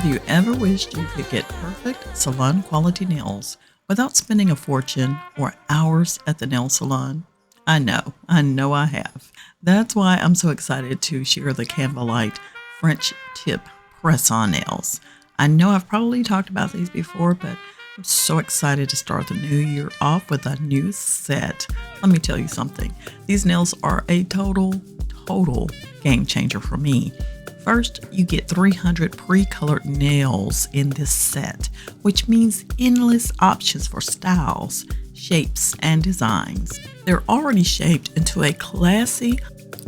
you ever wished you could get perfect salon quality nails without spending a fortune or hours at the nail salon? I know I have. That's why I'm so excited to share the Canvalite French tip press-on nails. I know I've probably talked about these before, but I'm so excited to start the new year off with a new set. Let me tell you something. These nails are a total game changer for me. First, you get 300 pre-colored nails in this set, which means endless options for styles, shapes, and designs. They're already shaped into a classy,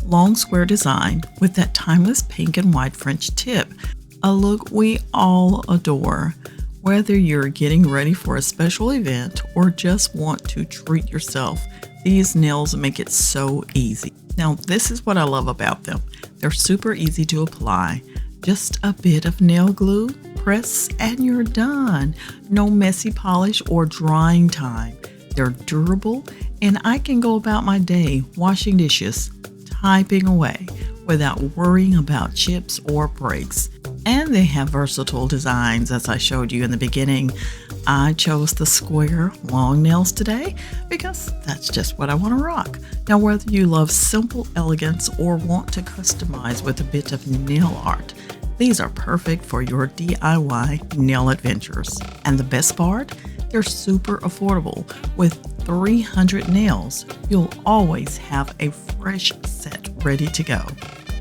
long square design with that timeless pink and white French tip, a look we all adore. Whether you're getting ready for a special event or just want to treat yourself, these nails make it so easy. Now, this is what I love about them. They're super easy to apply. Just a bit of nail glue, press, and you're done. No messy polish or drying time. They're durable, and I can go about my day washing dishes, typing away, without worrying about chips or breaks. And they have versatile designs, as I showed you in the beginning. I chose the square long nails today because that's just what I want to rock. Now, whether you love simple elegance or want to customize with a bit of nail art, these are perfect for your DIY nail adventures. And the best part, they're super affordable. With 300 nails, you'll always have a fresh set ready to go.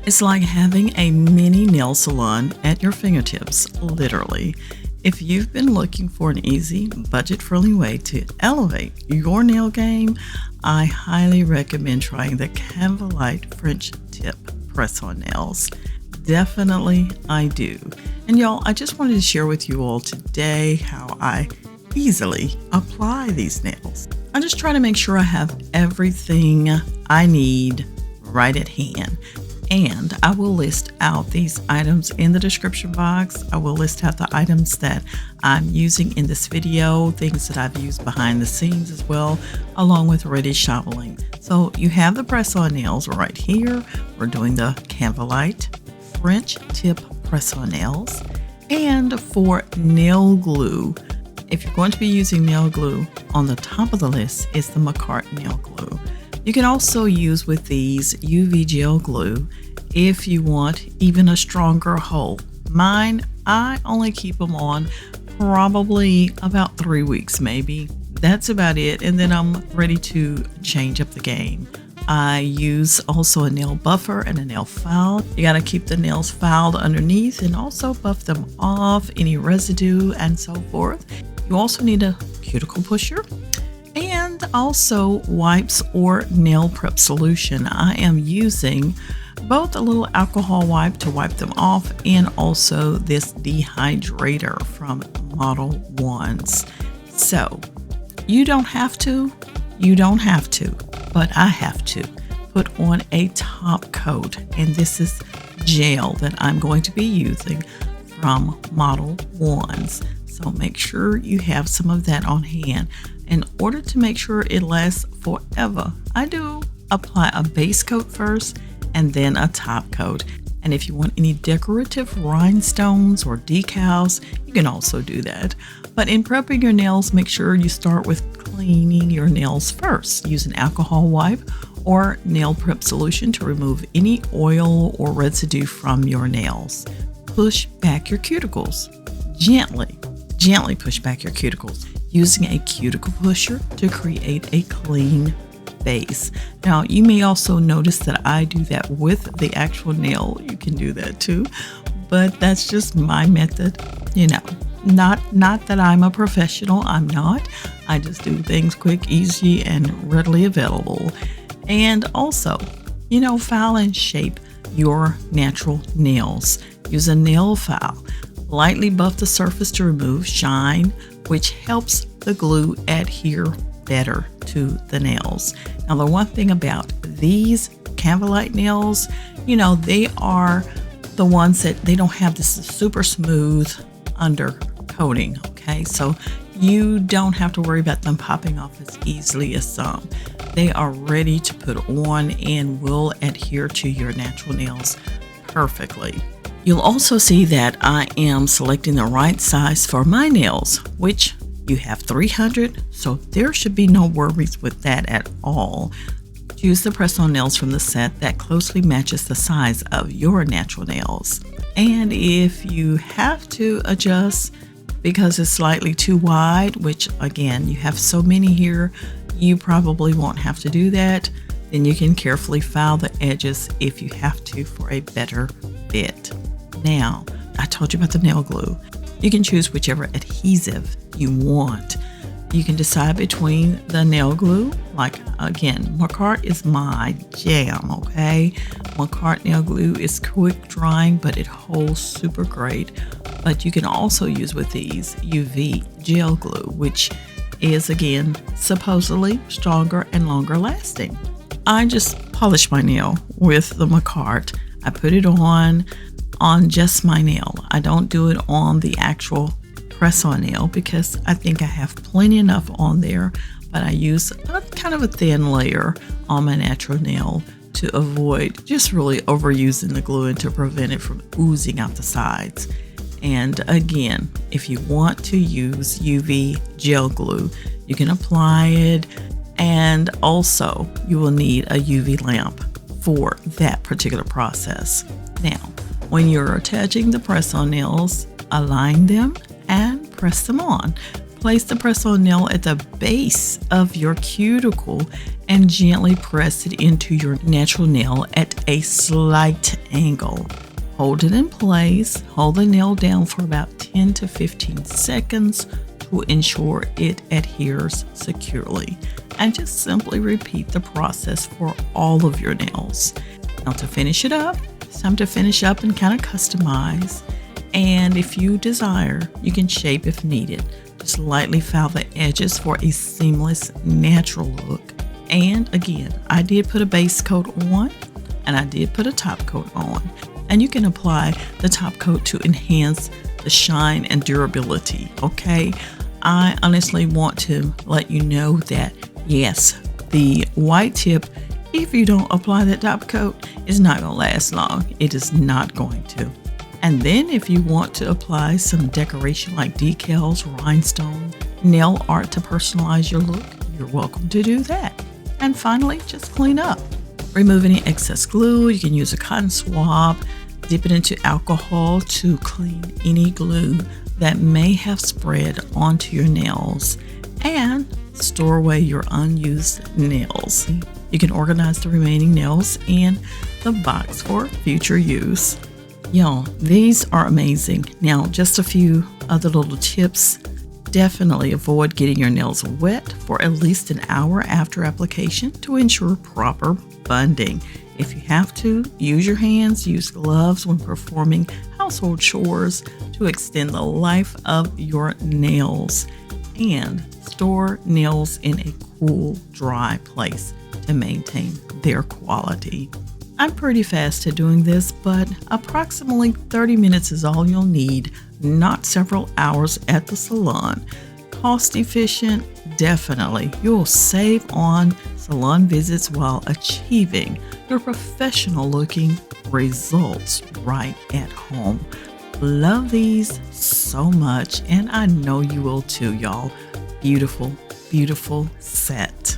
It's like having a mini nail salon at your fingertips, literally. If you've been looking for an easy, budget-friendly way to elevate your nail game, I highly recommend trying the Canvalite French tip press-on nails. Definitely, I do. And y'all, I just wanted to share with you all today how I easily apply these nails. I just try to make sure I have everything I need right at hand. And I will list out these items in the description box. I will list out the items that I'm using in this video, things that I've used behind the scenes as well, along with ready shoveling. So you have the press-on nails right here. We're doing the Canvalite French tip press-on nails. And for nail glue, if you're going to be using nail glue, on the top of the list is the McCart nail glue. You can also use with these UV gel glue if you want even a stronger hold. Mine, I only keep them on probably about 3 weeks maybe. That's about it, and then I'm ready to change up the game. I use also a nail buffer and a nail file. You got to keep the nails filed underneath and also buff them off, any residue and so forth. You also need a cuticle pusher and also wipes or nail prep solution. I am using both a little alcohol wipe to wipe them off and also this dehydrator from Model 1s. So you don't have to, but I have to put on a top coat, and this is gel that I'm going to be using from Model 1s. So make sure you have some of that on hand. In order to make sure it lasts forever, I do apply a base coat first and then a top coat. And if you want any decorative rhinestones or decals, you can also do that. But in prepping your nails, make sure you start with cleaning your nails first. Use an alcohol wipe or nail prep solution to remove any oil or residue from your nails. Push back your cuticles. Gently push back your cuticles using a cuticle pusher to create a clean base. Now, you may also notice that I do that with the actual nail. You can do that too, but that's just my method. Not that I'm a professional. I'm not. I just do things quick, easy, and readily available. And also, file and shape your natural nails. Use a nail file. Lightly buff the surface to remove shine, which helps the glue adhere better to the nails. Now, the one thing about these Canvalite nails, they are the ones that they don't have this super smooth undercoating, okay? So you don't have to worry about them popping off as easily as some. They are ready to put on and will adhere to your natural nails perfectly. You'll also see that I am selecting the right size for my nails, which you have 300, so there should be no worries with that at all. Choose the press-on nails from the set that closely matches the size of your natural nails. And if you have to adjust because it's slightly too wide, which again, you have so many here, you probably won't have to do that. Then you can carefully file the edges if you have to for a better fit. Now, I told you about the nail glue. You can choose whichever adhesive you want. You can decide between the nail glue, like again, Macart is my jam, okay? Macart nail glue is quick drying, but it holds super great. But you can also use with these UV gel glue, which is again, supposedly stronger and longer lasting. I just polish my nail with the Macart. I put it on just my nail. I don't do it on the actual press-on nail because I think I have plenty enough on there, but I use a kind of a thin layer on my natural nail to avoid just really overusing the glue and to prevent it from oozing out the sides. And again, if you want to use UV gel glue, you can apply it, and also you will need a UV lamp for that particular process. Now, when you're attaching the press-on nails, align them and press them on. Place the press-on nail at the base of your cuticle and gently press it into your natural nail at a slight angle. Hold it in place, hold the nail down for about 10 to 15 seconds to ensure it adheres securely. And just simply repeat the process for all of your nails. Now to finish it up, it's time to finish up and kind of customize. And if you desire, you can shape if needed. Just lightly file the edges for a seamless, natural look. And again, I did put a base coat on and I did put a top coat on. And you can apply the top coat to enhance the shine and durability, okay? I honestly want to let you know that, yes, the white tip, if you don't apply that top coat, is not going to last long. It is not going to. And then if you want to apply some decoration like decals, rhinestone, nail art to personalize your look, you're welcome to do that. And finally, just clean up. Remove any excess glue. You can use a cotton swab, dip it into alcohol to clean any glue that may have spread onto your nails, and store away your unused nails. You can organize the remaining nails in the box for future use. Y'all, these are amazing. Now, just a few other little tips. Definitely avoid getting your nails wet for at least an hour after application to ensure proper bonding. If you have to, use your hands, use gloves when performing household chores to extend the life of your nails. And store nails in a cool, dry place to maintain their quality. I'm pretty fast at doing this, but approximately 30 minutes is all you'll need, not several hours at the salon. Cost efficient, definitely. You'll save on salon visits while achieving your professional looking results right at home. Love these so much, and I know you will too, y'all. Beautiful, beautiful set.